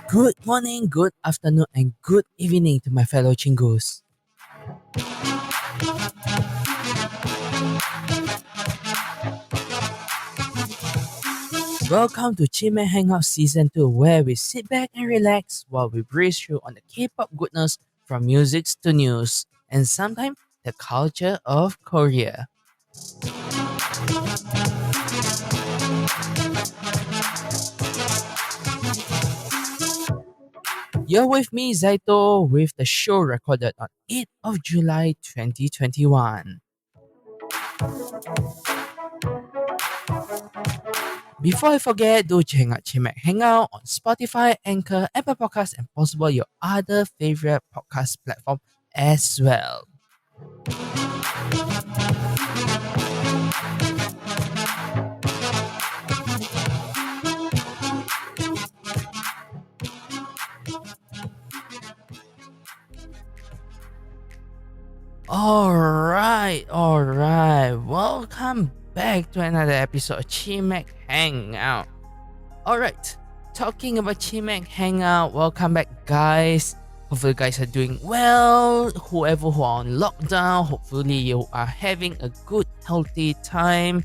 Good morning, good afternoon, and good evening to my fellow Chingus. Welcome to Chimaek Hangout Season 2, where we sit back and relax while we breeze through on the K-pop goodness from music to news, and sometimes the culture of Korea. You're with me, Zaito, with the show recorded on 8th of July 2021. Before I forget, do check out Chimaek Hangout on Spotify, Anchor, Apple Podcasts, and possible your other favorite podcast platform as well. Alright. Welcome back to another episode of Chimaek Hangout. Alright, talking about Chimaek Hangout, welcome back guys. Hopefully you guys are doing well. Whoever who are on lockdown, hopefully you are having a good healthy time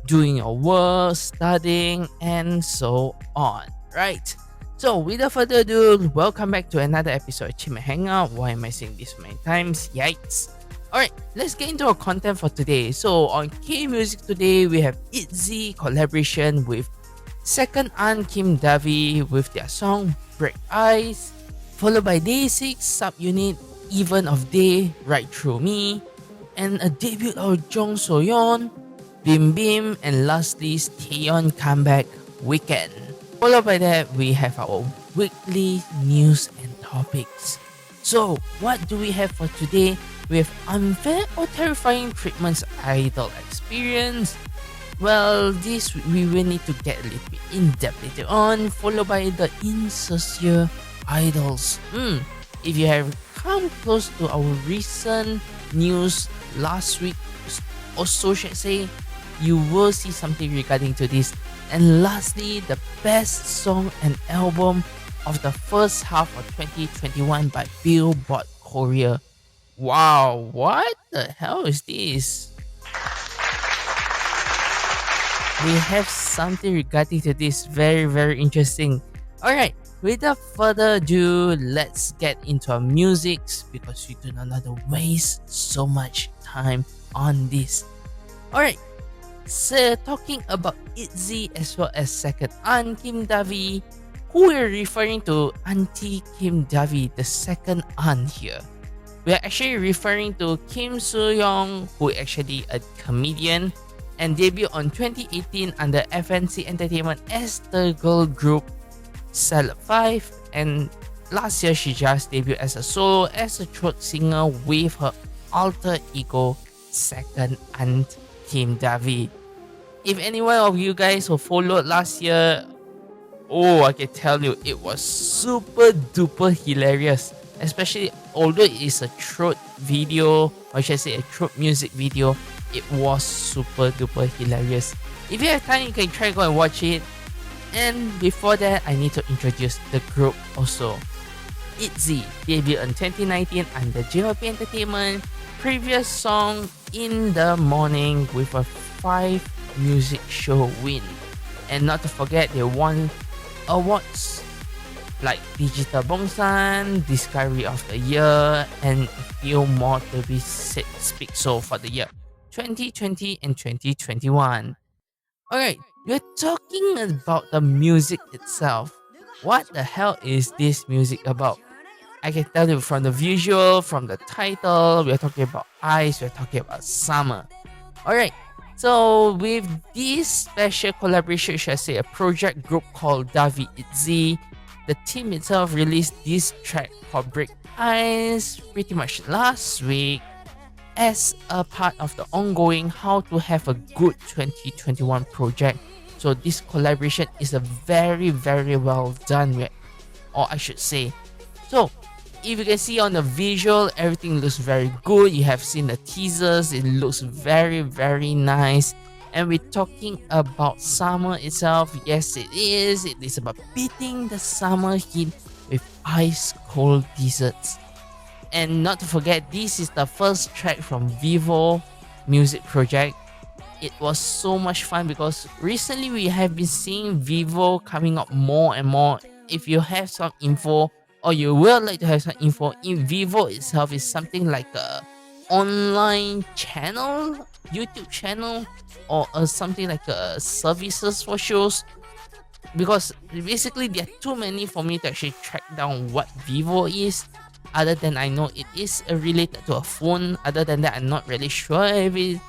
doing your work, studying, and so on. Right. So without further ado, welcome back to another episode of Chimaek Hangout. Why am I saying this so many times? Yikes. Alright, let's get into our content for today. So on K-Music today, we have ITZY collaboration with second aunt Kim DaVi with their song Break Eyes, followed by DAY6 subunit Even of Day Right Through Me, and a debut of Soyeon, Bim, and lastly Taeyeon comeback Weekend. Followed by that, we have our weekly news and topics. So, what do we have for today? We have unfair or terrifying treatments idol experience. Well, this we will need to get a little bit in depth later on, followed by the Insincere Idols. If you have come close to our recent news last week, or so should I say, you will see something regarding to this. And lastly, the best song and album of the first half of 2021 by Billboard Korea. Wow, what the hell is this? We have something regarding to this very interesting. Alright, without further ado, let's get into our music because we do not want to waste so much time on this. Alright, so talking about ITZY as well as second aunt Kim DaVi, who we're referring to Auntie Kim DaVi, the second aunt here. We are actually referring to Kim Soyeon, who is actually a comedian and debuted on 2018 under FNC Entertainment as the girl group Salad 5, and last year she just debuted as a solo as a throat singer with her alter ego second aunt Kim DaVi. If any one of you guys who followed last year, I can tell you it was super duper hilarious. Especially although it is a throat video, or should I say a throat music video, it was super duper hilarious. If you have time, you can try go and watch it. And before that, I need to introduce the group also. ITZY debuted in 2019 under JYP Entertainment. Previous song In the Morning with a 5 music show win. And not to forget, they won awards like Digital Bongsan, Discovery of the Year, and a few more to be speak so for the year 2020 and 2021. Alright, we're talking about the music itself. What the hell is this music about? I can tell you from the visual, from the title, we're talking about ice, we're talking about summer. Alright, so with this special collaboration, should I say a project group called DaVi ITZY, the team itself released this track called Break Eyes pretty much last week as a part of the ongoing How to Have a Good 2021 project. So this collaboration is a very well done, or I should say. So if you can see on the visual, everything looks very good. You have seen the teasers, it looks very nice. And we're talking about summer itself. Yes, it is. It is about beating the summer heat with ice cold desserts. And not to forget, this is the first track from Vivo music project. It was so much fun because recently we have been seeing Vivo coming up more and more. If you have some info or you will like to have some info, in Vivo itself is something like a online channel, YouTube channel, or something like services for shows. Because basically there are too many for me to actually track down what Vivo is. Other than I know it is related to a phone. Other than that, I'm not really sure if it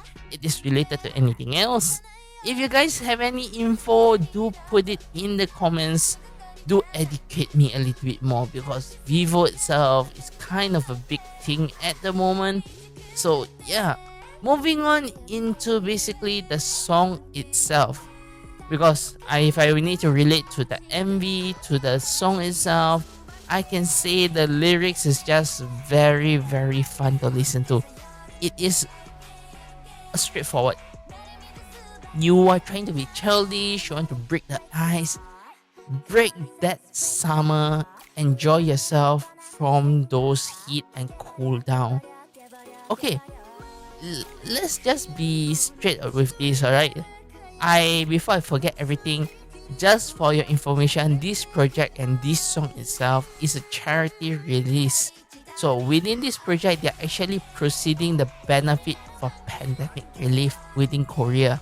is related to anything else. If you guys have any info, do put it in the comments. Do educate me a little bit more because Vivo itself is kind of a big thing at the moment. So yeah, moving on into basically the song itself. Because if I need to relate to the MV, to the song itself, I can say the lyrics is just very, very fun to listen to. It is straightforward. You are trying to be childish, you want to break the ice, break that summer, enjoy yourself from those heat and cool down. Okay, let's just be straight with this, alright? Before I forget everything, just for your information, this project and this song itself is a charity release. So within this project, they're actually proceeding the benefit for pandemic relief within Korea.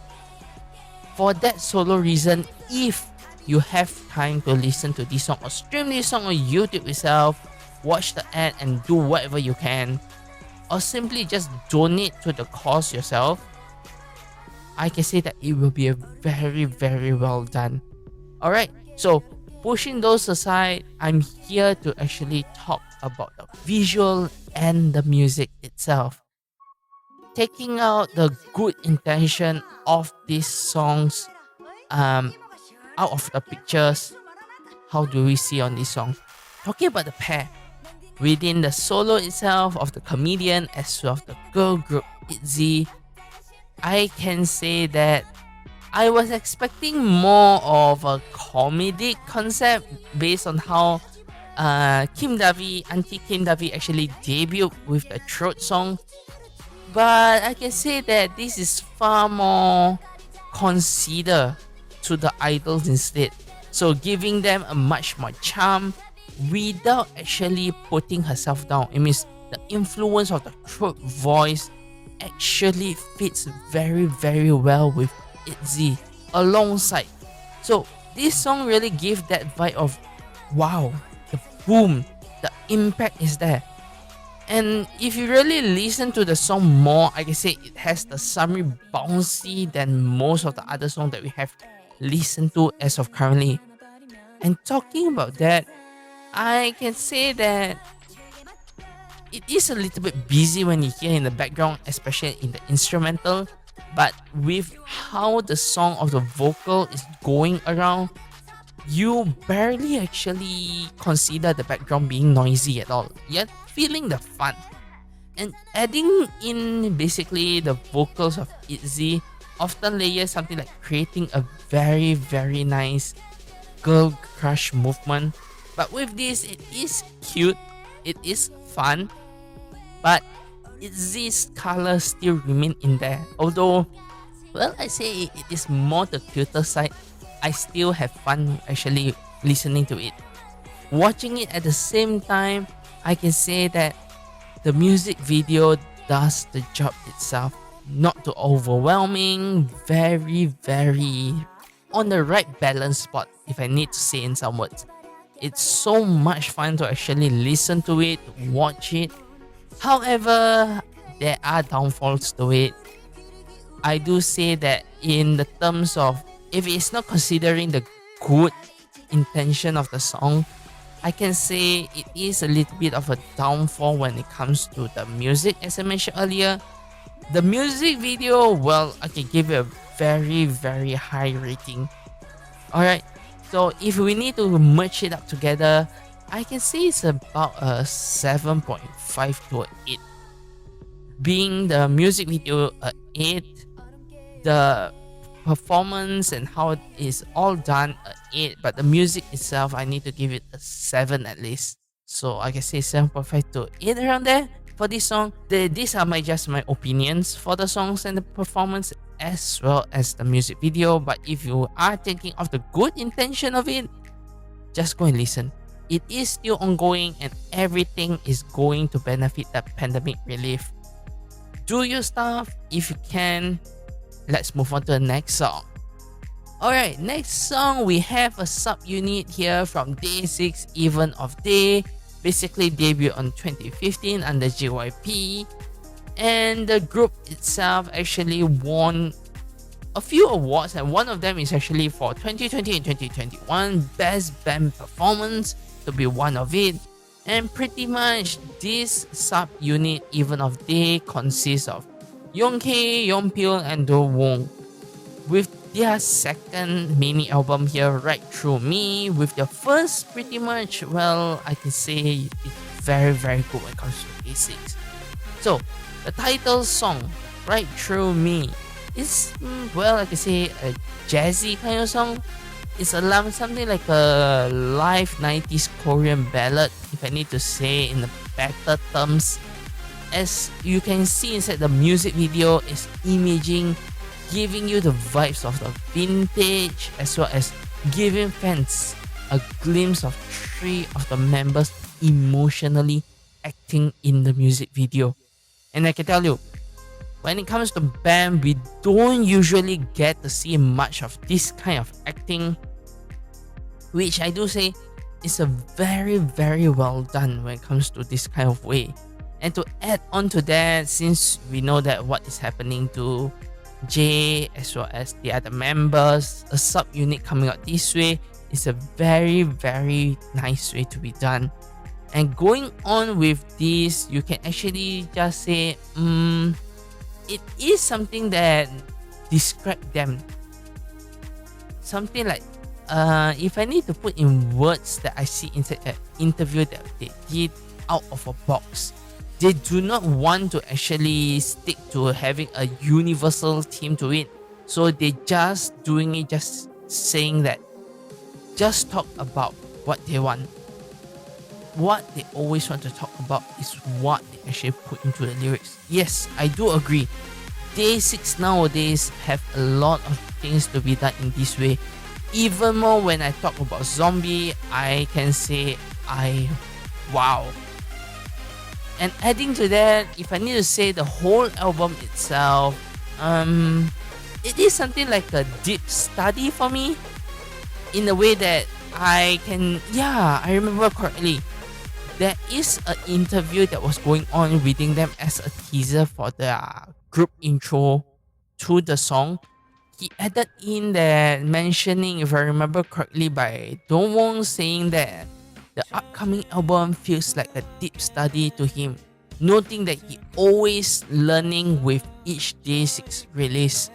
For that solo reason, if you have time to listen to this song or stream this song on YouTube itself, watch the ad and do whatever you can, or simply just donate to the cause yourself, I can say that it will be a very, very well done. Alright, so pushing those aside, I'm here to actually talk about the visual and the music itself. Taking out the good intention of these songs out of the pictures, how do we see on this song? Talking about the pair, within the solo itself of the comedian as well as the girl group ITZY, I can say that I was expecting more of a comedic concept based on how Auntie Kim DaVi actually debuted with the throat song. But I can say that this is far more considered to the idols instead. So giving them a much more charm without actually putting herself down. It means the influence of the throat voice actually fits very, very well with ITZY alongside. So this song really gives that vibe of wow, the boom, the impact is there. And if you really listen to the song more, I can say it has the summary bouncy than most of the other songs that we have listened to as of currently. And talking about that, I can say that it is a little bit busy when you hear in the background, especially in the instrumental. But with how the song of the vocal is going around, you barely actually consider the background being noisy at all. Yet feeling the fun. And adding in basically the vocals of ITZY often layers something like creating a very, very nice girl crush movement. But with this, it is cute, it is fun, but ITZY's colors still remain in there. Although, well, I say it is more the cuter side, I still have fun actually listening to it. Watching it at the same time, I can say that the music video does the job itself. Not too overwhelming, very, very on the right balance spot, if I need to say in some words. It's so much fun to actually listen to it, watch it. However, there are downfalls to it. I do say that in the terms of if it's not considering the good intention of the song, I can say it is a little bit of a downfall when it comes to the music, as I mentioned earlier. The music video, well, I can give it a very, very high rating. Alright, so if we need to merge it up together, I can say it's about a 7.5 to an 8. Being the music video a 8, the performance and how it's all done, a 8, but the music itself, I need to give it a 7 at least. So I can say 7.5 to 8 around there for this song. These are just my opinions for the songs and the performance as well as the music video. But if you are thinking of the good intention of it, just go and listen. It is still ongoing and everything is going to benefit the pandemic relief. Do your stuff if you can. Let's move on to the next song. Alright, next song we have a subunit here from DAY6, Even of Day. Basically debuted on 2015 under JYP. And the group itself actually won a few awards, and one of them is actually for 2020 and 2021 Best Band Performance to be one of it. And pretty much this subunit Even of Day consists of Younghae, Yeonpil and Dowon, with their second mini album here, Right Through Me. With the first, pretty much, well, I can say it's very good when it comes to DAY6. So the title song, Right Through Me, is, well, I can say a jazzy kind of song. It's something like a live 90s Korean ballad, if I need to say in the better terms. As you can see inside the music video, is imaging, giving you the vibes of the vintage, as well as giving fans a glimpse of 3 of the members emotionally acting in the music video. And I can tell you, when it comes to band, we don't usually get to see much of this kind of acting, which I do say is a very well done when it comes to this kind of way. And to add on to that, since we know that what is happening to Jay as well as the other members, a subunit coming out this way is a very nice way to be done. And going on with this, you can actually just say, it is something that describe them. Something like, if I need to put in words that I see inside that interview that they did out of a box, they do not want to actually stick to having a universal theme to it. So they just doing it, just saying that, just talk about what they want. What they always want to talk about is what they actually put into the lyrics. Yes, I do agree. DAY6 nowadays have a lot of things to be done in this way. Even more when I talk about Zombie, I can say wow. And adding to that, if I need to say the whole album itself, it is something like a deep study for me, in a way that I remember correctly. There is an interview that was going on within them as a teaser for the group intro to the song. He added in that mentioning, if I remember correctly, by Dowon saying that the upcoming album feels like a deep study to him, noting that he always learning with each DAY6 release.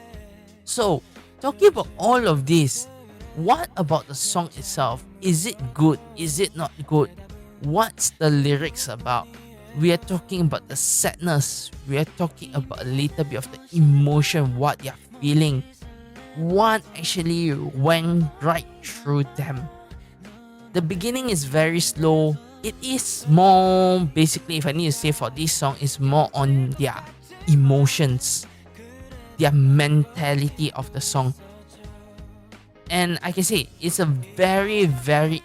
So, talking about all of this, what about the song itself? Is it good? Is it not good? What's the lyrics about? We are talking about the sadness. We are talking about a little bit of the emotion, what they are feeling. What actually went right through them. The beginning is very slow. It is more, basically, if I need to say for this song, is more on their emotions, their mentality of the song. And I can say it's a very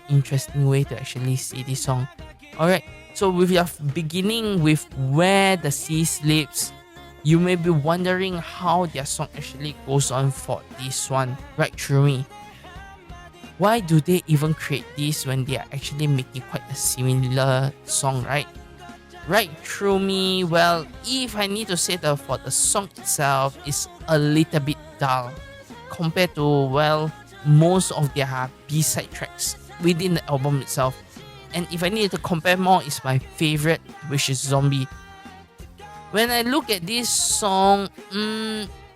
interesting way to actually see this song. Alright, so with your beginning with Where the Sea Sleeps, you may be wondering how their song actually goes on for this one, Right Through Me. Why do they even create this when they are actually making quite a similar song, right? Right Through Me, well, if I need to say that for the song itself, is a little bit dull compared to, well, most of their B-side tracks within the album itself. And if I need to compare more, it's my favorite, which is Zombie. When I look at this song,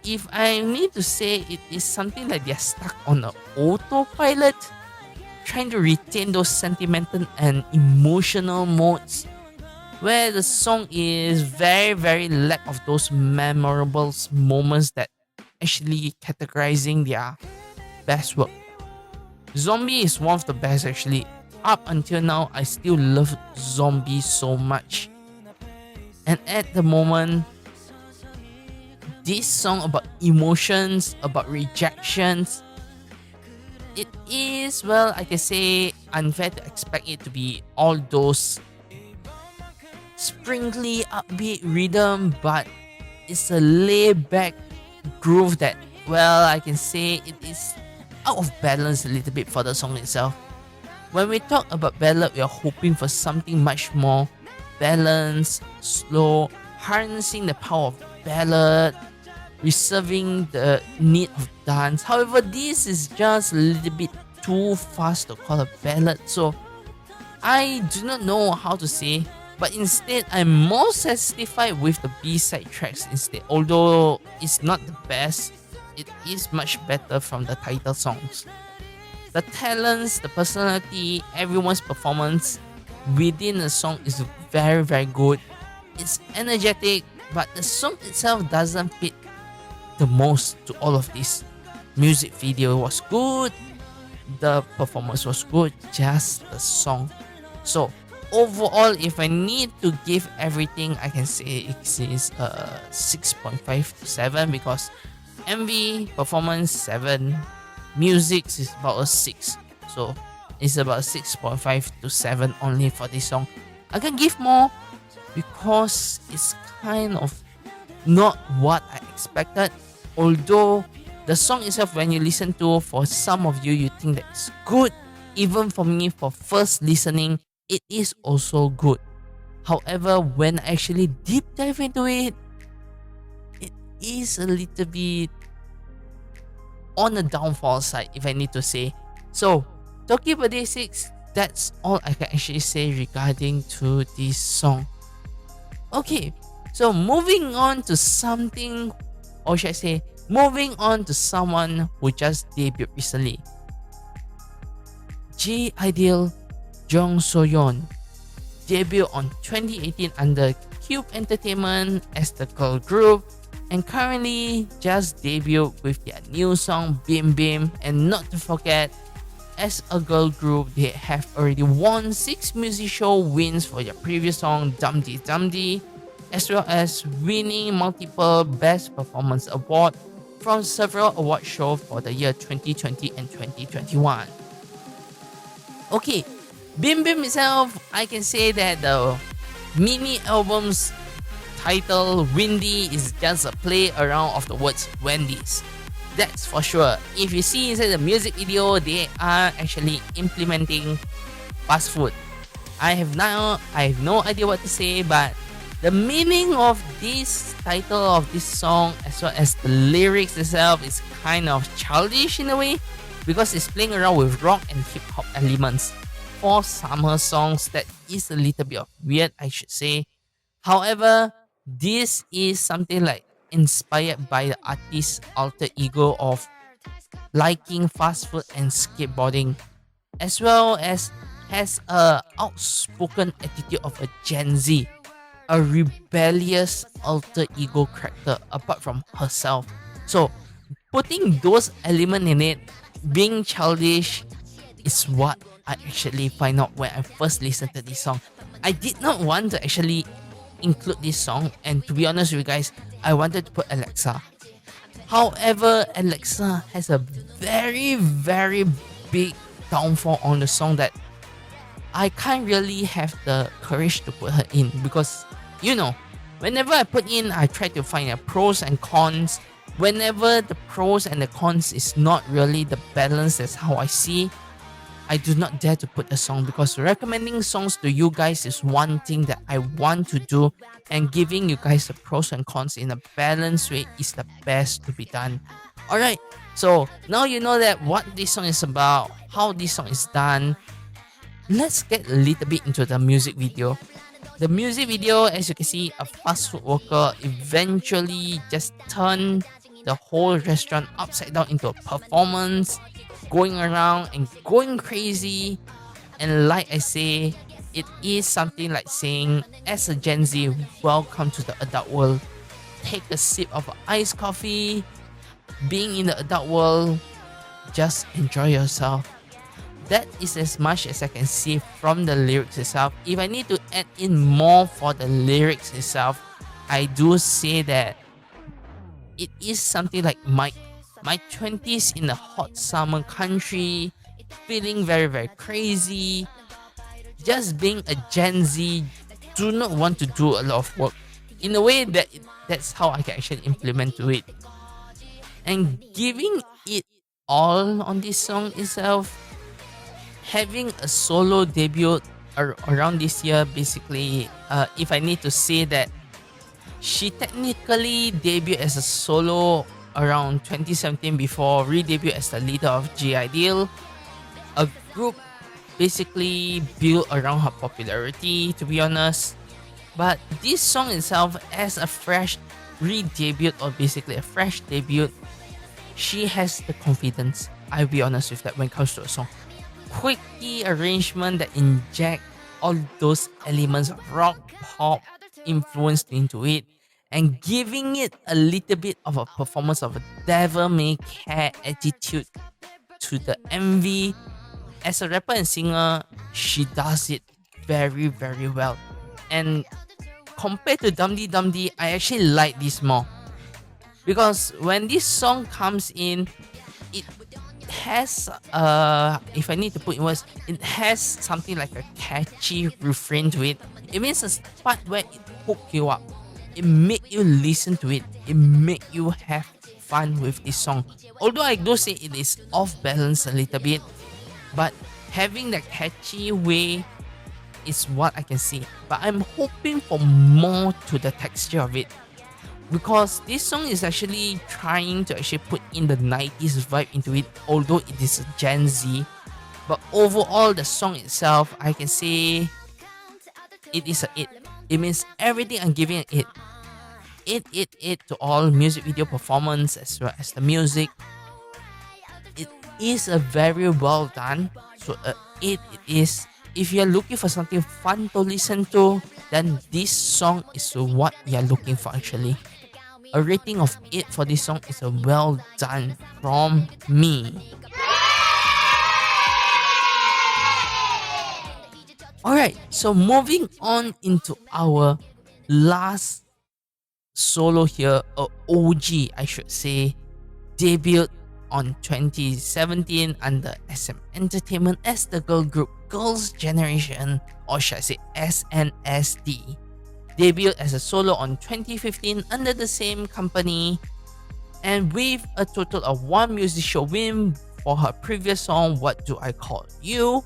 if I need to say, it is something like they're stuck on an autopilot, trying to retain those sentimental and emotional modes, where the song is very lack of those memorable moments that actually categorizing their best work. Zombie is one of the best actually. Up until now, I still love Zombie so much. And at the moment, this song about emotions, about rejections, it is, well, I can say unfair to expect it to be all those sprinkly upbeat rhythm, but it's a laid back groove that, well, I can say it is out of balance a little bit for the song itself. When we talk about ballad, we are hoping for something much more balanced, slow, harnessing the power of ballad, reserving the need of dance. However, this is just a little bit too fast to call a ballad, so I do not know how to say, but instead I'm more satisfied with the B-side tracks instead. Although it's not the best, it is much better from the title songs. The talents, the personality, everyone's performance within the song is very, very good. It's energetic, but the song itself doesn't fit the most to all of this. Music video was good, the performance was good, just the song. So overall, if I need to give everything, I can say it is 6.5 to 7 because MV performance 7, music is about a 6, so it's about 6.5 to 7 only for this song. I can give more because it's kind of not what I expected. Although the song itself, when you listen to, for some of you, you think that it's good. Even for me, for first listening, it is also good. However, when I actually deep dive into it, it is a little bit on the downfall side, if I need to say. So, talking about DAY6, that's all I can actually say regarding to this song. Okay, so moving on to something, or should I say, moving on to someone who just debuted recently. J-Idol Jung Soyeon debuted on 2018 under Cube Entertainment as the girl group, and currently just debuted with their new song Bim Bim. And not to forget, as a girl group, they have already won 6 music show wins for their previous song Dumdi Dumdi, as well as winning multiple Best Performance Award from several award shows for the year 2020 and 2021. Okay, Bim Bim itself, I can say that the mini album's title Windy is just a play around of the words Wendy's. That's for sure. If you see inside the music video, they are actually implementing fast food. I have no idea what to say, but the meaning of this title of this song, as well as the lyrics itself, is kind of childish in a way, because it's playing around with rock and hip hop elements. For summer songs, that is a little bit of weird, I should say. However, this is something like inspired by the artist's alter ego of liking fast food and skateboarding, as well as has a outspoken attitude of a Gen Z, a rebellious alter ego character apart from herself. So putting those elements in it, being childish, is what I actually find out when I first listened to this song. I did not want to actually include this song, and to be honest with you guys, I wanted to put Alexa. However, Alexa has a very, very big downfall on the song that I can't really have the courage to put her in, because, you know, whenever I put in, I try to find the pros and cons. Whenever the pros and the cons is not really the balance, that's how I see, I do not dare to put a song, because recommending songs to you guys is one thing that I want to do, and giving you guys the pros and cons in a balanced way is the best to be done. Alright, so now you know that what this song is about, how this song is done. Let's get a little bit into the music video. The music video, as you can see, a fast food worker eventually just turned the whole restaurant upside down into a performance, going around and going crazy. And like I say, it is something like saying, as a Gen Z, welcome to the adult world. Take a sip of iced coffee, being in the adult world, just enjoy yourself. That is as much as I can see from the lyrics itself. If I need to add in more for the lyrics itself, I do say that it is something like my 20s in a hot summer country, feeling very, very crazy, just being a Gen Z, do not want to do a lot of work. In a way that that's how I can actually implement to it. And giving it all on this song itself, having a solo debut around this year, basically, if I need to say that she technically debuted as a solo around 2017 before re-debut as the leader of G-Ideal, a group basically built around her popularity, to be honest. But this song itself, as a fresh re-debut or basically a fresh debut, she has the confidence. I'll be honest with that when it comes to a song. Quirky arrangement that inject all those elements of rock, pop influenced into it, and giving it a little bit of a performance of a devil may care attitude to the MV. As a rapper and singer, she does it very, very well. And compared to Dum Dee Dum Dee, I actually like this more. Because when this song comes in, it has if I need to put in words, it has something like a catchy refrain to it. It means a part where it hook you up. It make you listen to it. It make you have fun with this song. Although I do say it is off balance a little bit, but having that catchy way is what I can see. But I'm hoping for more to the texture of it, because this song is actually trying to actually put in the 90s vibe into it, although it is a Gen Z. But overall, the song itself, I can say it is a it. It means everything I'm giving it. It to all music video performance as well as the music. It is a very well done. So it is. If you're looking for something fun to listen to, then this song is what you're looking for actually. A rating of 8 for this song is a well done from me. Alright, so moving on into our last solo here, a OG I should say, debuted on 2017 under SM Entertainment as the girl group Girls' Generation, or should I say SNSD. Debuted as a solo on 2015 under the same company, and with a total of 1 music show win for her previous song What Do I Call You,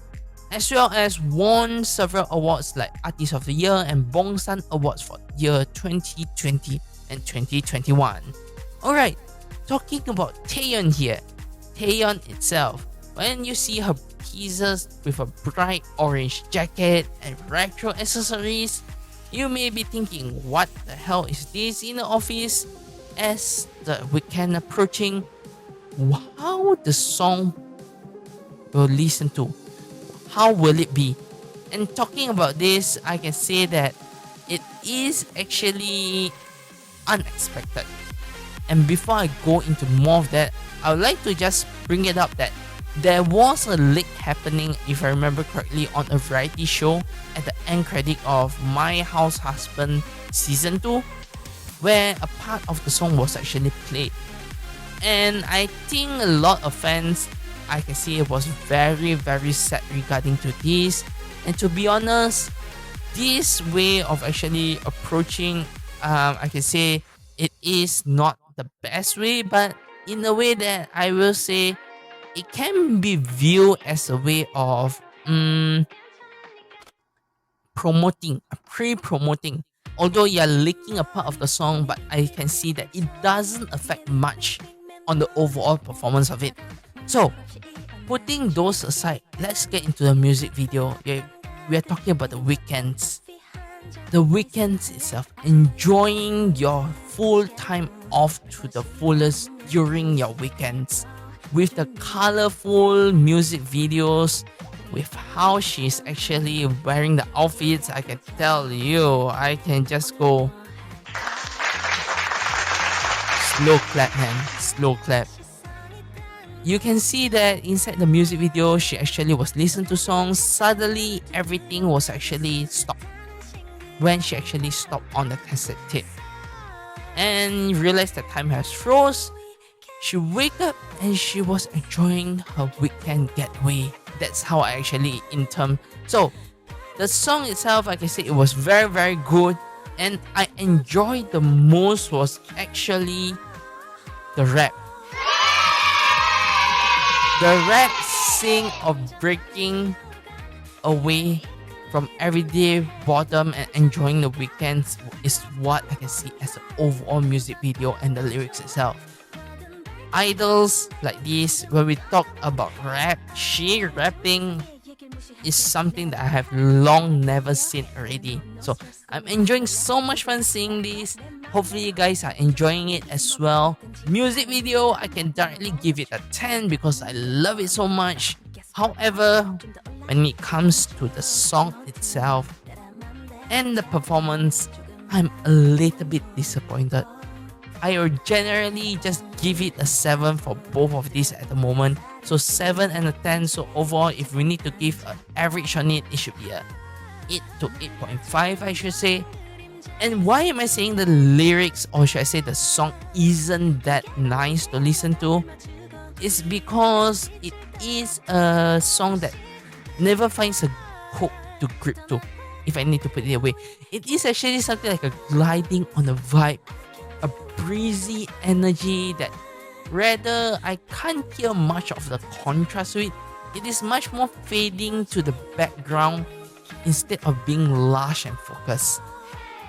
as well as won several awards like Artist of the Year and Bongsan Awards for year 2020 and 2021. Alright, talking about Taeyeon here. Taeyeon itself, when you see her teasers with a bright orange jacket and retro accessories, you may be thinking, what the hell is this in the office? As the weekend approaching, how the song will listen to? How will it be? And talking about this, I can say that it is actually unexpected. And before I go into more of that, I would like to just bring it up that there was a leak happening, if I remember correctly, on a variety show at the end credit of My House Husband Season 2, where a part of the song was actually played. And I think a lot of fans, I can see, it was very, very sad regarding to this. And to be honest, this way of actually approaching, I can say it is not the best way, but in a way that I will say it can be viewed as a way of promoting, pre-promoting. Although you're leaking a part of the song, but I can see that it doesn't affect much on the overall performance of it. So, putting those aside, let's get into the music video. We are talking about the weekends. The weekends itself, enjoying your full time off to the fullest during your weekends, with the colorful music videos, with how she's actually wearing the outfits. I can tell you, I can just go slow clap, man. Slow clap. You can see that inside the music video, she actually was listening to songs. Suddenly, everything was actually stopped when she actually stopped on the cassette tape and realized that time has froze. She wake up and she was enjoying her weekend getaway. That's how I actually in term. So the song itself, like I said, it was very very good, and I enjoyed the most was actually the rap. The rap sing of breaking away from everyday boredom and enjoying the weekends is what I can see as an overall music video and the lyrics itself. Idols like this, when we talk about rap, she rapping is something that I have long never seen already. So I'm enjoying so much fun seeing this. Hopefully you guys are enjoying it as well. Music video, I can directly give it a 10 because I love it so much. However, when it comes to the song itself and the performance, I'm a little bit disappointed. I would generally just give it a 7 for both of these at the moment. So 7 and a 10. So overall, if we need to give an average on it, it should be a 8 to 8.5, I should say. And why am I saying the lyrics, or should I say the song, isn't that nice to listen to? It's because it is a song that never finds a hook to grip to, if I need to put it away. It is actually something like a gliding on a vibe, a breezy energy that rather I can't hear much of the contrast to it. It is much more fading to the background instead of being lush and focused.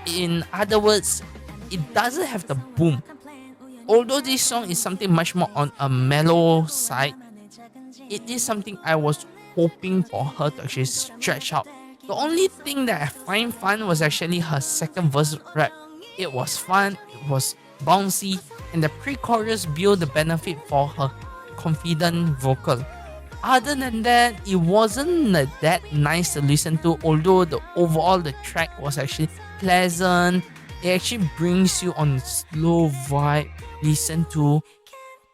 In other words, it doesn't have the boom. Although this song is something much more on a mellow side, it is something I was hoping for her to actually stretch out. The only thing that I find fun was actually her second verse rap. It was fun, it was bouncy, and the pre-chorus built the benefit for her confident vocal. Other than that, it wasn't that nice to listen to, although the overall the track was actually pleasant. It actually brings you on a slow vibe, listen to.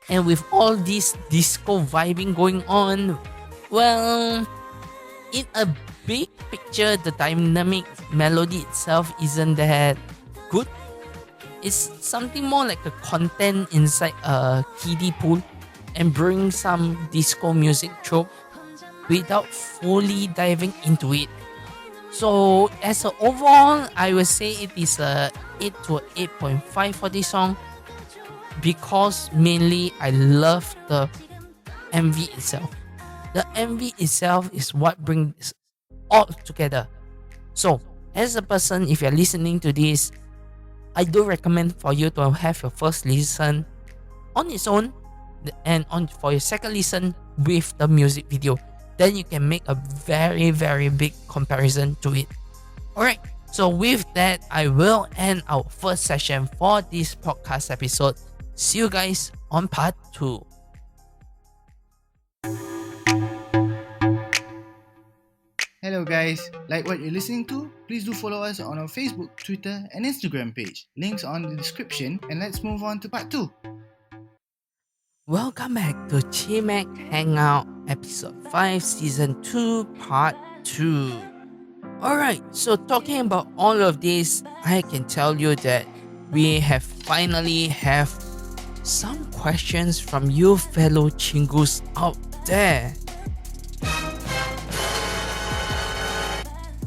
And with all this disco vibing going on, well, in a big picture, the dynamic melody itself isn't that good. It's something more like a content inside a kiddie pool and bring some disco music trope without fully diving into it. So as an overall, I would say it is a 8 to 8.5 for this song, because mainly I love the MV itself. The MV itself is what brings all together. So as a person, if you're listening to this, I do recommend for you to have your first listen on its own, and for your second listen with the music video. Then you can make a very very big comparison to it. Alright, so with that, I will end our first session for this podcast episode. See you guys on part 2. Hello guys, like what you're listening to? Please do follow us on our Facebook, Twitter and Instagram page. Links on the description, and let's move on to part 2. Welcome back to Chimaek Hangout episode 5 season 2 part 2. Alright, so talking about all of this, I can tell you that we have finally have some questions from you fellow Chingus out there.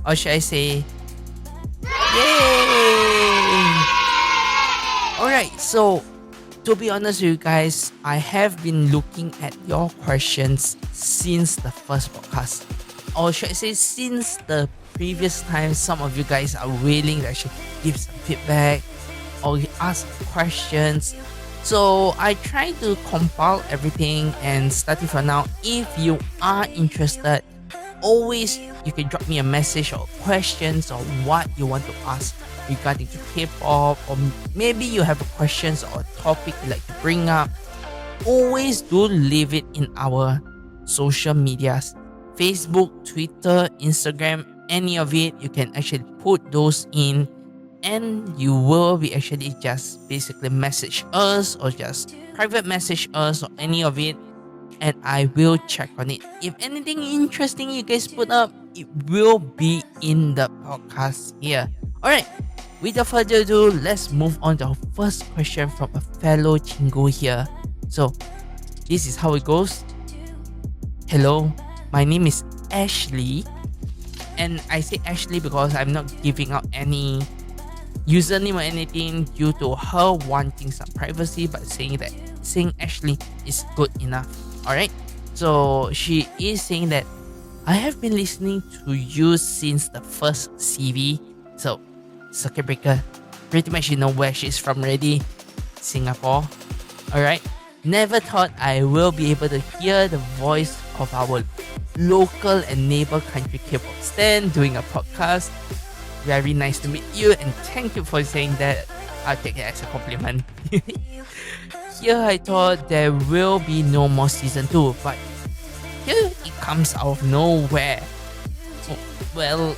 Or should I say, yay! Alright, so to be honest with you guys, I have been looking at your questions since the first podcast. Or should I say, since the previous time some of you guys are willing to actually give some feedback or ask questions. So I try to compile everything and start it for now. If you are interested, always you can drop me a message or questions or what you want to ask regarding to K-pop, or maybe you have questions or a topic you like to bring up. Always do leave it in our social medias, Facebook, Twitter, Instagram, any of it. You can actually put those in and you will be actually just basically message us or just private message us or any of it, and I will check on it. If anything interesting you guys put up, it will be in the podcast here. Alright, without further ado, let's move on to our first question from a fellow Chingu here. So, this is how it goes. Hello, my name is Ashley, and I say Ashley because I'm not giving out any username or anything due to her wanting some privacy, but saying Ashley is good enough. Alright, so she is saying that I have been listening to you since the first CV. So, circuit breaker, pretty much you know where she's from already. Singapore. Alright, never thought I will be able to hear the voice of our local and neighbor country K-pop stan doing a podcast. Very nice to meet you, and thank you for saying that. I'll take it as a compliment. Here I thought there will be no more season 2, but here it comes out of nowhere. Oh, well,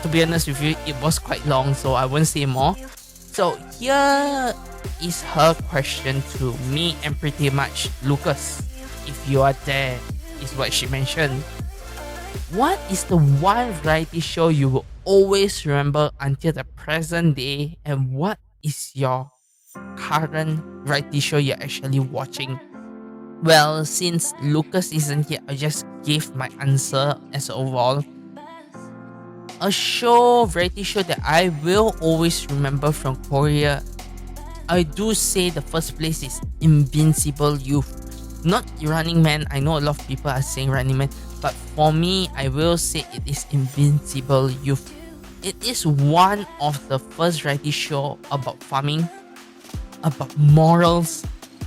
to be honest with you, it was quite long, so I won't say more. So here is her question to me and pretty much Lucas. If you are there, is what she mentioned. What is the one variety show you will always remember until the present day, and what is your current variety show you're actually watching? Well, since Lucas isn't here, I just give my answer as overall. A variety show that I will always remember from Korea, I do say the first place is Invincible Youth. Not Running Man. I know a lot of people are saying Running Man, but for me, I will say it is Invincible Youth. It is one of the first variety show about farming, about morals,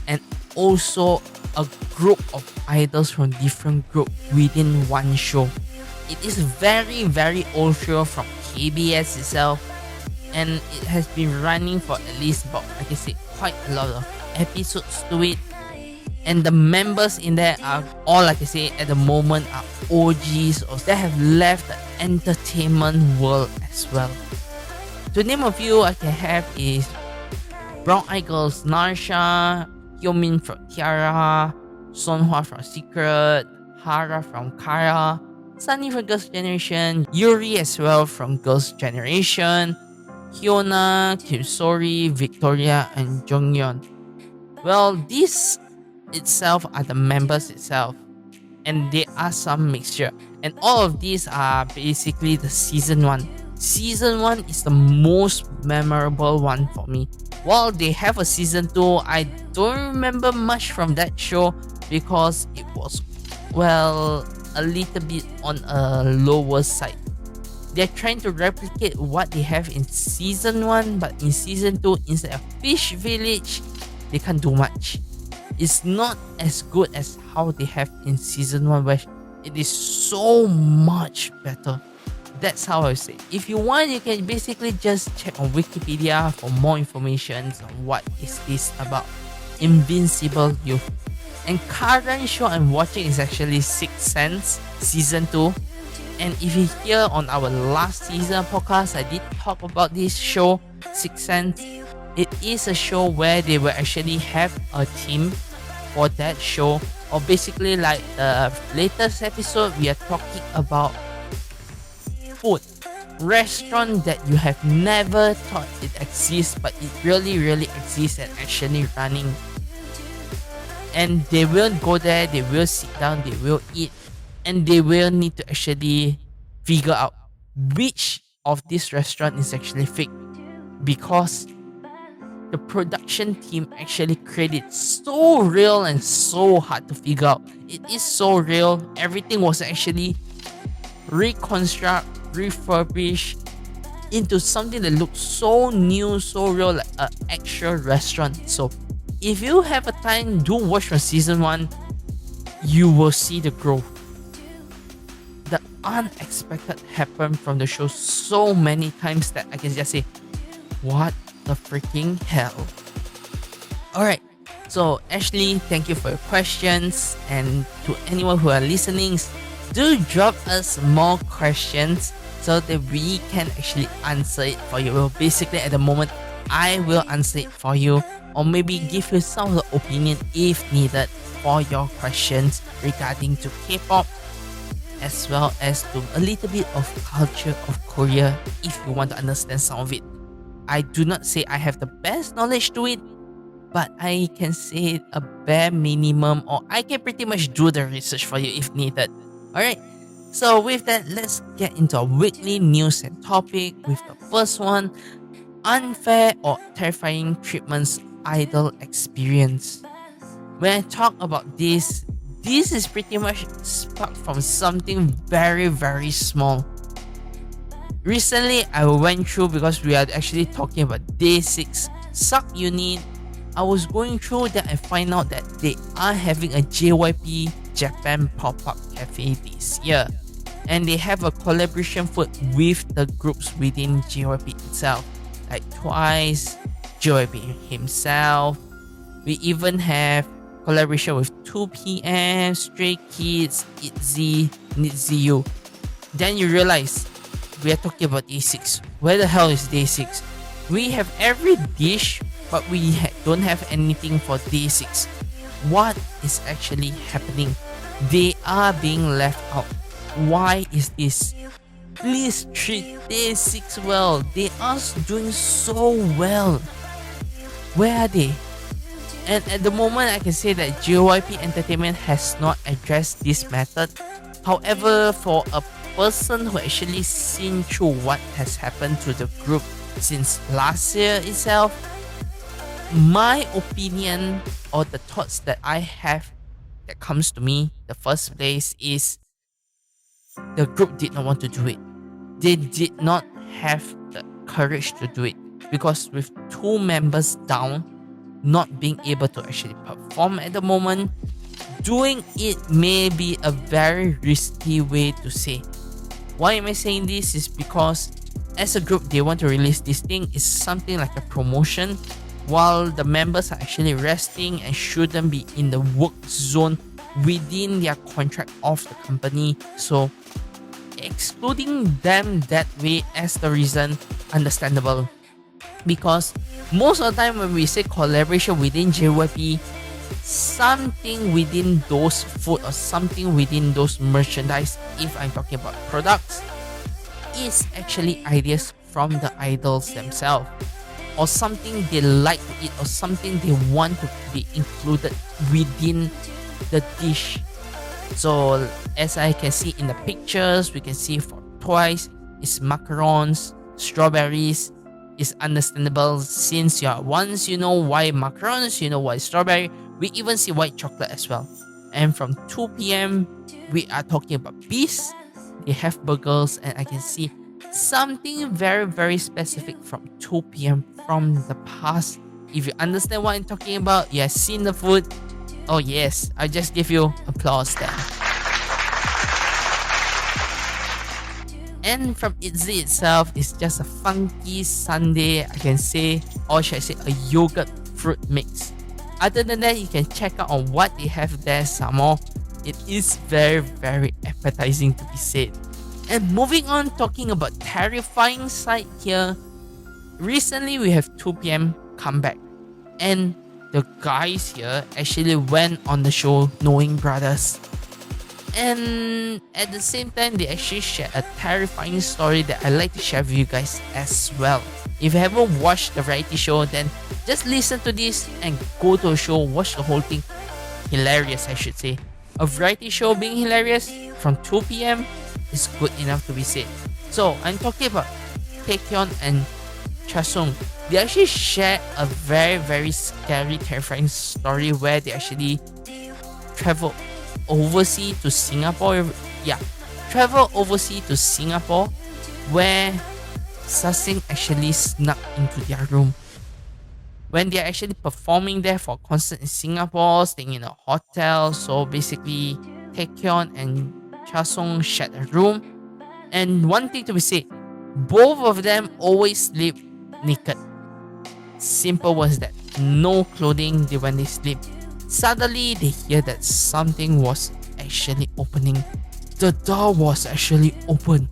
and also a group of idols from different groups within one show. It is very, very old show from KBS itself, and it has been running for at least about, I can say, quite a lot of episodes to it. And the members in there are all, like I say, at the moment are OGs or that have left the entertainment world as well. To name a few I can have is Brown Eyed Girls Narsha, Hyomin from Tiara, Sonhwa from Secret, Hara from Kara, Sunny from Girls' Generation, Yuri as well from Girls' Generation, Hyuna, Kim Sori, Victoria, and Jeon. Well, these itself are the members itself, and there are some mixture, and all of these are basically the season 1. Season 1 is the most memorable one for me. While they have a season 2, I don't remember much from that show because it was, well, a little bit on a lower side. They're trying to replicate what they have in season 1, but in season 2, instead of Fish Village, they can't do much. It's not as good as how they have in season 1, where it is so much better. That's how I say. If you want, you can basically just check on Wikipedia for more information on what is this about. Invincible Youth. And current show I'm watching is actually 6th Sense season 2. And if you hear on our last season podcast, I did talk about this show, 6th Sense. It is a show where they will actually have a team for that show, or basically like the latest episode, we are talking about food, restaurant that you have never thought it exists, but it really, really exists and actually running. And they will go there, they will sit down, they will eat, and they will need to actually figure out which of this restaurant is actually fake, because the production team actually created so real and so hard to figure out. It is so real. Everything was actually refurbished into something that looks so new, so real, like an actual restaurant. So if you have a time, do watch from season 1. You will see the growth. The unexpected happened from the show so many times that I can just say, what the freaking hell. Alright, so Ashley, thank you for your questions, and to anyone who are listening, do drop us more questions so that we can actually answer it for you. Well, basically, at the moment, I will answer it for you, or maybe give you some of the opinion if needed for your questions regarding to K-pop, as well as to a little bit of culture of Korea if you want to understand some of it. I do not say I have the best knowledge to it, but I can say a bare minimum, or I can pretty much do the research for you if needed. Alright, so with that, let's get into our weekly news and topic with the first one: unfair or terrifying treatments idol experience. When I talk about this is pretty much sparked from something very, very small. Recently, I went through, because we are actually talking about DAY6 sub unit. I was going through that and find out that they are having a JYP Japan pop-up cafe this year. And they have a collaboration with the groups within JYP itself, like TWICE, JYP himself. We even have collaboration with 2PM, Stray Kids, ITZY, NITZY. Then you realize we are talking about DAY6. Where the hell is DAY6? We have every dish, but we don't have anything for DAY6. What is actually happening? They are being left out. Why is this? Please treat DAY6 well. They are doing so well. Where are they? And at the moment, I can say that JYP Entertainment has not addressed this method. However, for a person who actually seen through what has happened to the group since last year itself, my opinion or the thoughts that I have that comes to me, the first place is the group did not want to do it. They did not have the courage to do it, because with 2 members down, not being able to actually perform at the moment, doing it may be a very risky way to say. Why am I saying this? Is because as a group, they want to release this thing. It's something like a promotion, while the members are actually resting and shouldn't be in the work zone within their contract of the company. So excluding them that way as the reason, understandable. Because most of the time when we say collaboration within JYP, something within those food or something within those merchandise, if I'm talking about products, is actually ideas from the idols themselves, or something they like to eat, or something they want to be included within the dish. So as I can see in the pictures, we can see for TWICE, it's macarons, strawberries. Is understandable, since once you know why macarons, you know why strawberry. We even see white chocolate as well. And from 2PM, we are talking about Beast. They have burgers, and I can see something very, very specific from 2PM from the past. If you understand what I'm talking about, you have seen the food. Oh yes, I just give you applause there. And from ITZY itself, it's just a funky sundae, I can say, or should I say a yogurt fruit mix. Other than that, you can check out on what they have there some more. It is very, very appetizing to be said. And moving on, talking about terrifying side here, recently we have 2PM come back, and the guys here actually went on the show Knowing Brothers. And at the same time, they actually share a terrifying story that I like to share with you guys as well. If you haven't watched the variety show, then just listen to this and go to a show, watch the whole thing. Hilarious, I should say. A variety show being hilarious from 2PM is good enough to be said. So I'm talking about Taeyeon and Chasung. They actually share a very, very scary, terrifying story where they actually travel overseas to Singapore. Travel overseas to Singapore, where Sasing actually snuck into their room. When they're actually performing there for a concert in Singapore, staying in a hotel. So basically, Taeyeon and Chasung shared a room. And one thing to be said, both of them always sleep naked. Simple was that. No clothing when they sleep. Suddenly, they hear that something was actually opening. The door was actually open.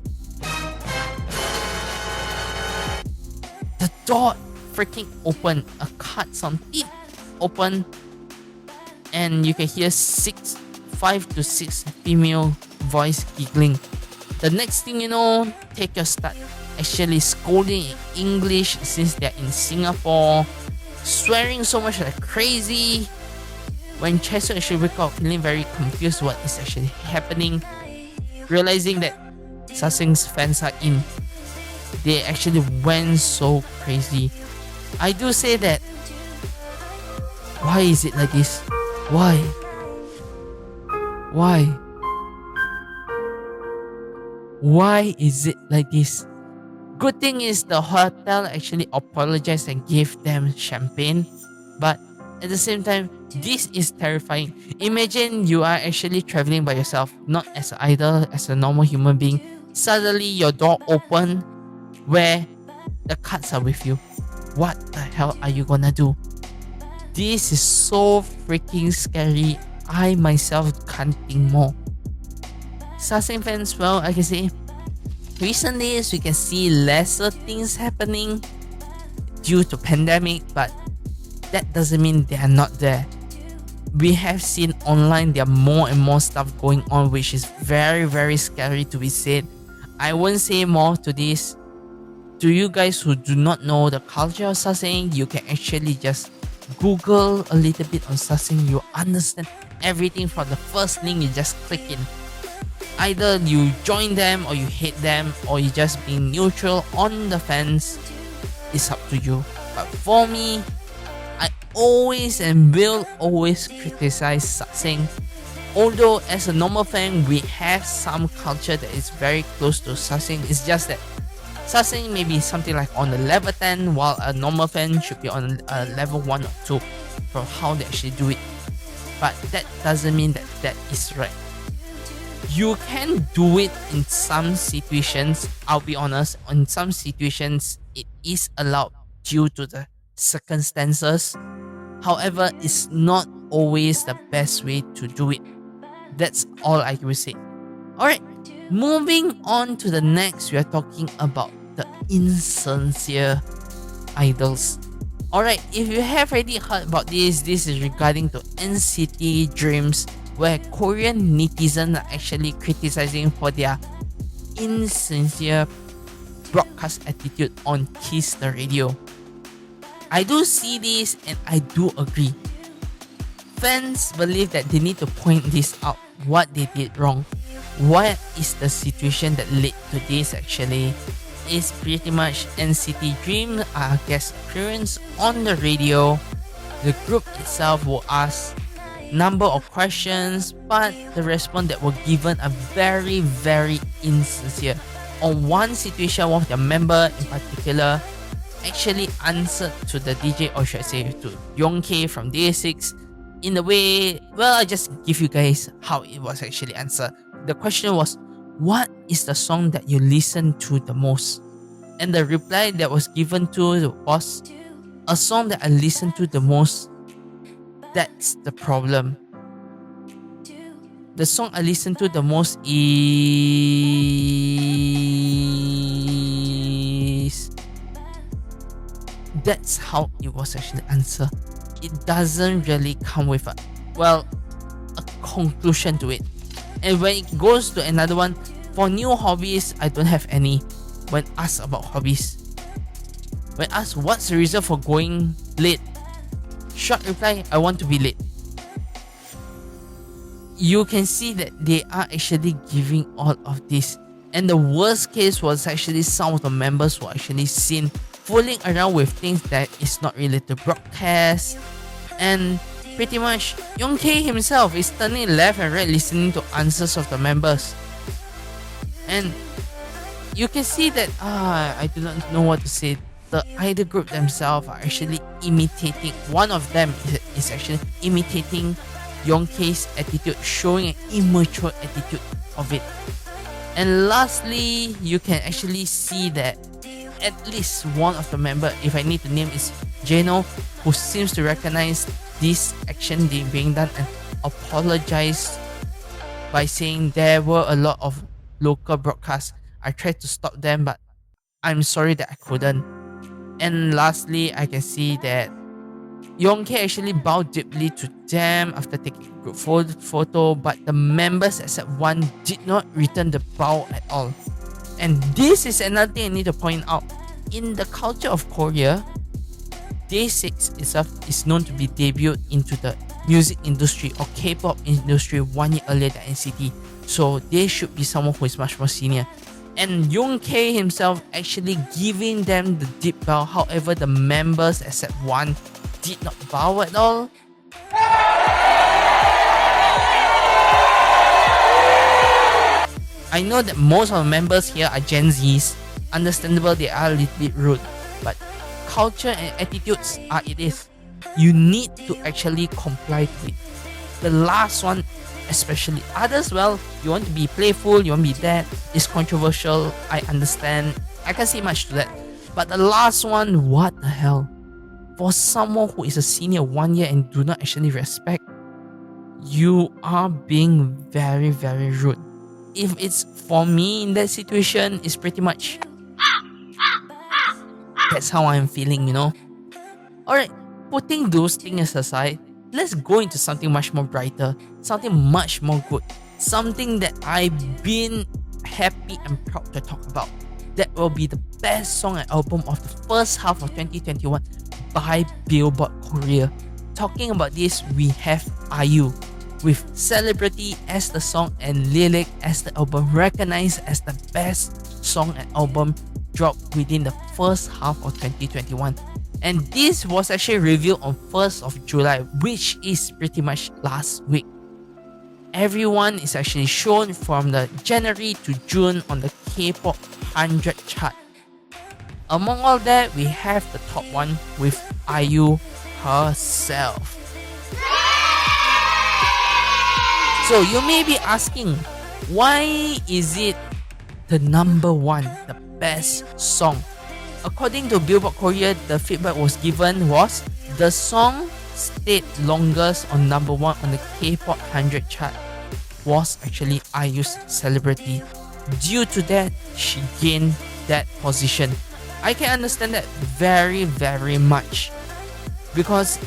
door freaking open, a cut sound beep open, and you can hear 5 to 6 female voice giggling. The next thing you know, Taeyeon start actually scolding in English since they're in Singapore, swearing so much like crazy. When Chaesu actually wake up feeling very confused what is actually happening, realizing that Sasing's fans are in, they actually went so crazy. I do say that, why is it like this? Why? Why? Why is it like this? Good thing is the hotel actually apologized and gave them champagne, but at the same time, this is terrifying. Imagine you are actually traveling by yourself, not as an idol, as a normal human being. Suddenly your door open where the cards are with you. What the hell are you gonna do? This is so freaking scary. I myself can't think more. Sasing fans, well, I can say recent days we can see lesser things happening due to pandemic, but that doesn't mean they are not there. We have seen online there are more and more stuff going on, which is very, very scary to be said. I won't say more to this. To you guys who do not know the culture of Sasing, you can actually just Google a little bit on Sasing. You understand everything from the first link you just click in. Either you join them or you hate them, or you just being neutral on the fence. It's up to you. But for me, I always and will always criticize Sasing. Although as a normal fan, we have some culture that is very close to Sasing. It's just that Sasing may be something like on the level 10, while a normal fan should be on a level 1 or 2 from how they actually do it. But that doesn't mean that that is right. You can do it in some situations. I'll be honest, in some situations it is allowed due to the circumstances. However, it's not always the best way to do it. That's all I will say. Alright, moving on to the next, we are talking about the Insincere Idols. Alright, if you have already heard about this is regarding to NCT Dreams, where Korean netizens are actually criticizing for their insincere broadcast attitude on Kiss the Radio. I do see this and I do agree. Fans believe that they need to point this out, what they did wrong. What is the situation that led to this actually? Is pretty much NCT Dream guest appearance on the radio. The group itself will ask number of questions, but the response that were given are very, very insincere. On one situation, one of the member in particular actually answered to the DJ, or should I say to Young-K from DAY6, in the way, well, I just give you guys how it was actually answered. The question was, what is the song that you listen to the most? And the reply that was given to was, a song that I listen to the most. That's the problem. The song I listen to the most is... That's how it was actually answered. It doesn't really come with a conclusion to it. And when it goes to another one, for new hobbies, I don't have any. When asked about hobbies, when asked what's the reason for going late, short reply, I want to be late. You can see that they are actually giving all of this. And the worst case was actually some of the members were actually seen fooling around with things that is not related to broadcast. And pretty much Young-K himself is turning left and right listening to answers of the members. And you can see that I do not know what to say. The idol group themselves are actually imitating, one of them is actually imitating Young-K's attitude, showing an immature attitude of it. And lastly, you can actually see that at least one of the member, if I need to name, is Jeon, who seems to recognize this action being done and apologize by saying there were a lot of local broadcasts. I tried to stop them, but I'm sorry that I couldn't. And lastly, I can see that Younghae actually bowed deeply to them after taking a group photo, but the members except one did not return the bow at all. And this is another thing I need to point out. In the culture of Korea, DAY6 itself is known to be debuted into the music industry or K-pop industry 1 year earlier than NCT. So they should be someone who is much more senior. And Younghae himself actually giving them the deep bow. However, the members except one did not bow at all. I know that most of the members here are Gen Zs. Understandable, they are a little bit rude, but culture and attitudes are it is. You need to actually comply to it. The last one, especially others, well, you want to be playful, you want to be that, it's controversial, I understand, I can't say much to that. But the last one, what the hell? For someone who is a senior 1 year and do not actually respect, you are being very, very rude. If it's for me in that situation, it's pretty much that's how I'm feeling, you know. Alright, putting those things aside, let's go into something much more brighter, something much more good, something that I've been happy and proud to talk about. That will be the best song and album of the first half of 2021 by Billboard Korea. Talking about this, we have IU with Celebrity as the song and Lyric as the album, recognized as the best song and album dropped within the first half of 2021. And this was actually revealed on 1st of July, which is pretty much last week. Everyone is actually shown from the January to June on the K-pop 100 chart. Among all that, we have the top one with IU herself. So you may be asking, why is it the number one, the best song? According to Billboard Korea, the feedback was given was the song stayed longest on number one on the K-pop 100 chart was actually IU's Celebrity. Due to that, she gained that position. I can understand that very, very much. Because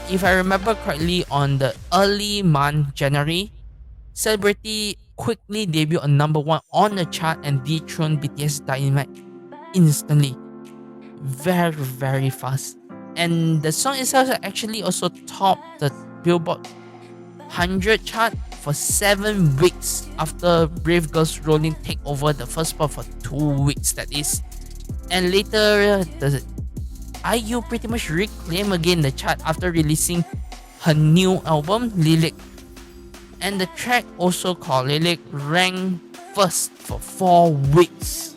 if I remember correctly, on the early month, January, Celebrity quickly debuted on number one on the chart and dethroned BTS Dynamite instantly. Very, very fast. And the song itself actually also topped the Billboard 100 chart for 7 weeks after Brave Girls Rolling take over the first spot for 2 weeks, that is. And later, the IU pretty much reclaimed again the chart after releasing her new album, Lilik. And the track also called Lilik ranked first for 4 weeks.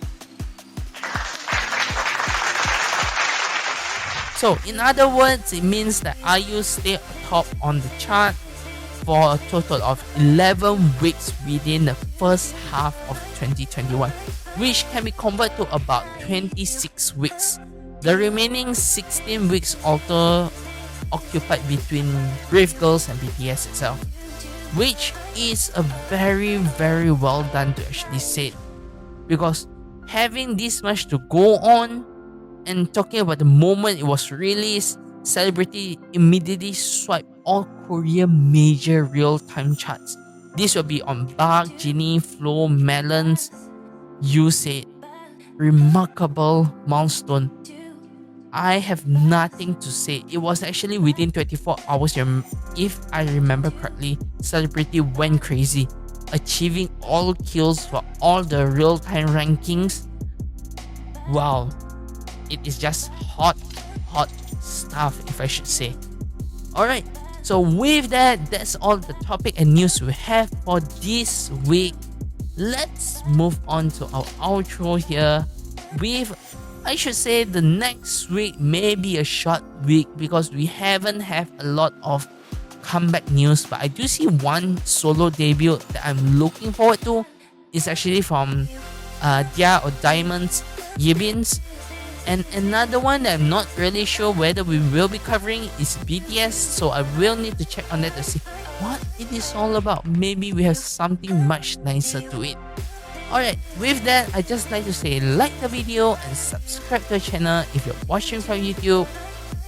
So in other words, it means that IU stayed atop on the chart for a total of 11 weeks within the first half of 2021, which can be converted to about 26 weeks. The remaining 16 weeks also occupied between Brave Girls and BTS itself, which is a very, very well done to actually say it. Because having this much to go on, and talking about the moment it was released, Celebrity immediately swiped all Korean major real-time charts. This will be on Bach, Genie, Flow, Melons. You said, remarkable milestone. I have nothing to say. It was actually within 24 hours, if I remember correctly, Celebrity went crazy, achieving all kills for all the real-time rankings. Wow. It is just hot stuff, if I should say. Alright, so with that, that's all the topic and news we have for this week. Let's move on to our outro here with, I should say, the next week may be a short week because we haven't have a lot of comeback news, but I do see one solo debut that I'm looking forward to. It's actually from Dia or Diamonds, Yibin's. And another one that I'm not really sure whether we will be covering is BTS, so I will need to check on that to see what it is all about. Maybe we have something much nicer to it. Alright, with that, I just like to say like the video and subscribe to the channel if you're watching from YouTube.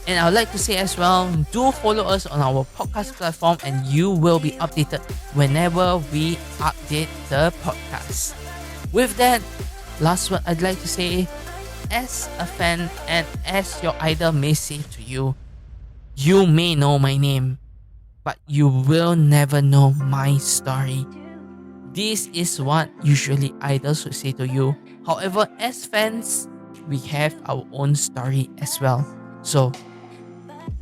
And I would like to say as well, do follow us on our podcast platform and you will be updated whenever we update the podcast. With that, last word I'd like to say, as a fan and as your idol may say to you, you may know my name, but you will never know my story. This is what usually idols would say to you. However, as fans, we have our own story as well. So,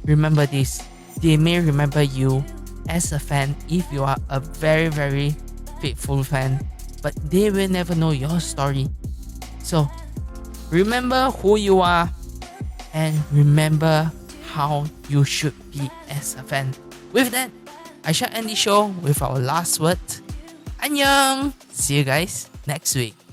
remember this, they may remember you as a fan if you are a very, very faithful fan, but they will never know your story. So, remember who you are and remember how you should be as a fan. With that, I shall end the show with our last word. Annyeong! See you guys next week.